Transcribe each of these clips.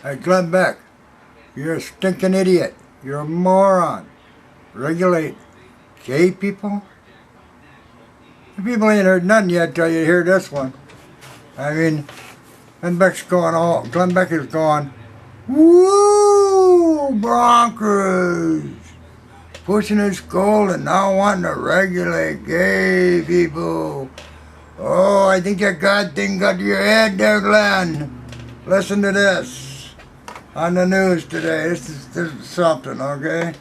Hey, Glenn Beck, you're a stinking idiot. You're a moron. Regulate gay people? You people ain't heard nothing yet till you hear this one. I mean, Glenn Beck is going, woo, Broncos! Pushing his goal and now wanting to regulate gay people. Oh, I think that God thing got to your head there, Glenn. Listen to this on the news today. This is something, okay?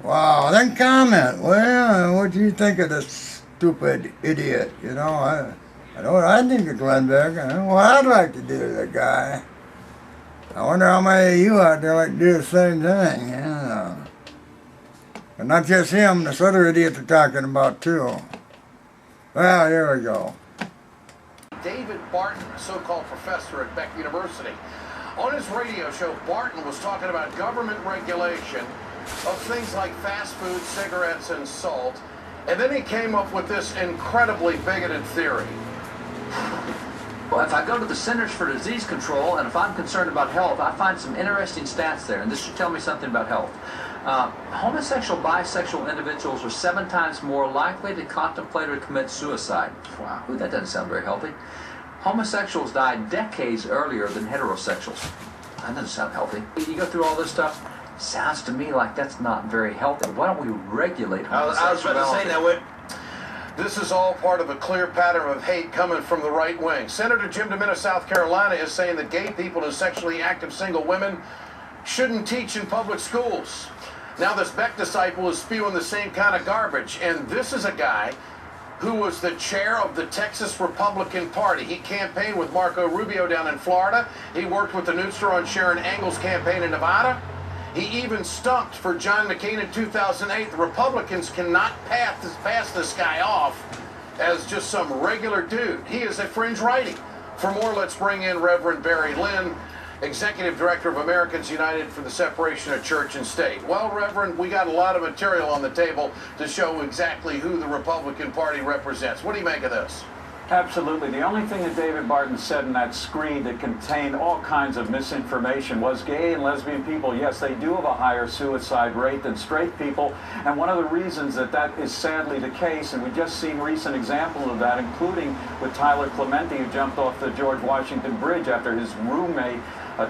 Wow, then comment. Well, what do you think of this stupid idiot? You know, I know what I think of Glenn Beck. I know what I'd like to do to the guy. I wonder how many of you out there like to do the same thing. Yeah. But not just him, this other idiot they're talking about too. Well, here we go. David Barton, a so-called professor at Beck University. On his radio show, Barton was talking about government regulation of things like fast food, cigarettes, and salt. And then he came up with this incredibly bigoted theory. Well, if I go to the Centers for Disease Control, and if I'm concerned about health, I find some interesting stats there, and this should tell me something about health. Homosexual, bisexual individuals are 7 times more likely to contemplate or commit suicide. Wow, that doesn't sound very healthy. Homosexuals die decades earlier than heterosexuals. That doesn't sound healthy. You go through all this stuff, sounds to me like that's not very healthy. Why don't we regulate homosexuality? I was about to say that way. This is all part of a clear pattern of hate coming from the right wing. Senator Jim DeMint of South Carolina is saying that gay people and sexually active single women shouldn't teach in public schools. Now this Beck disciple is spewing the same kind of garbage, and this is a guy who was the chair of the Texas Republican Party. He campaigned with Marco Rubio down in Florida. He worked with the newster on Sharon Engel's campaign in Nevada. He even stumped for John McCain in 2008. The Republicans cannot pass this guy off as just some regular dude. He is a fringe righty. For more, let's bring in Reverend Barry Lynn, Executive Director of Americans United for the Separation of Church and State. Well, Reverend, we got a lot of material on the table to show exactly who the Republican Party represents. What do you make of this? Absolutely. The only thing that David Barton said in that screed that contained all kinds of misinformation was gay and lesbian people, yes, they do have a higher suicide rate than straight people. And one of the reasons that that is sadly the case, and we've just seen recent examples of that, including with Tyler Clementi, who jumped off the George Washington Bridge after his roommate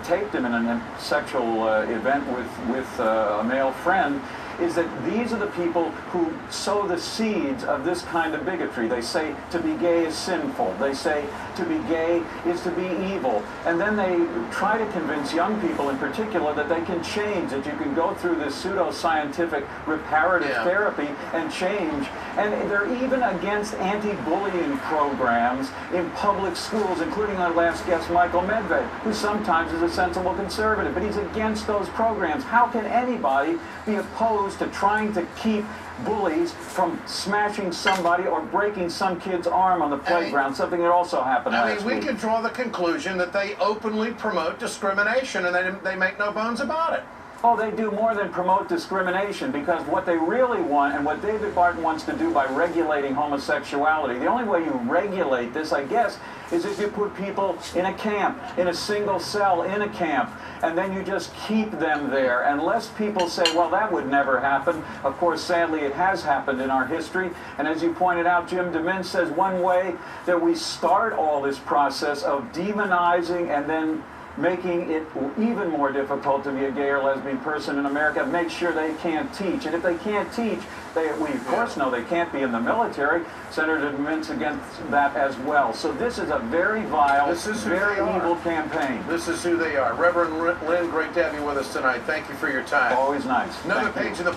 taped him in a sexual event with a male friend, is that these are the people who sow the seeds of this kind of bigotry. They say to be gay is sinful. They say to be gay is to be evil. And then they try to convince young people in particular that they can change, that you can go through this pseudo-scientific reparative therapy and change. And they're even against anti-bullying programs in public schools, including our last guest, Michael Medved, who sometimes is a sensible conservative, but he's against those programs. How can anybody be opposed to trying to keep bullies from smashing somebody or breaking some kid's arm on the playground, something that also happened last week? We can draw the conclusion that they openly promote discrimination and they make no bones about it. Oh, they do more than promote discrimination, because what they really want, and what David Barton wants to do by regulating homosexuality, the only way you regulate this, I guess, is if you put people in a camp, in a single cell in a camp, and then you just keep them there. Unless people say, well, that would never happen. Of course, sadly, it has happened in our history. And as you pointed out, Jim DeMint says one way that we start all this process of demonizing and then making it even more difficult to be a gay or lesbian person in America, make sure they can't teach. And if they can't teach, we of course know they can't be in the military. Senator DeMint's against that as well. So this is a very vile, very evil campaign. This is who they are. Reverend Lynn, great to have you with us tonight. Thank you for your time. Always nice. Another page in the